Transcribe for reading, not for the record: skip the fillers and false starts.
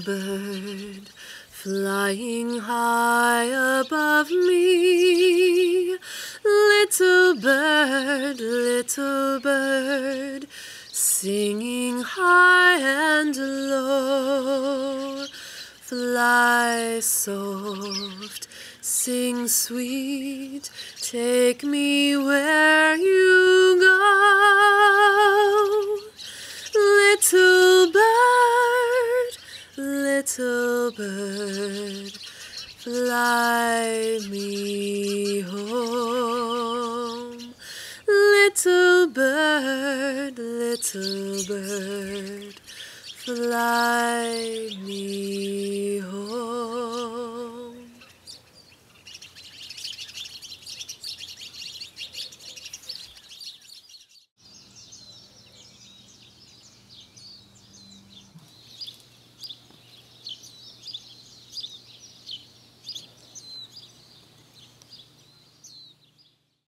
bird, flying high above me. Little bird, singing high and low. Fly soft, sing sweet, take me where you go. Little bird, fly me home. Little bird, fly me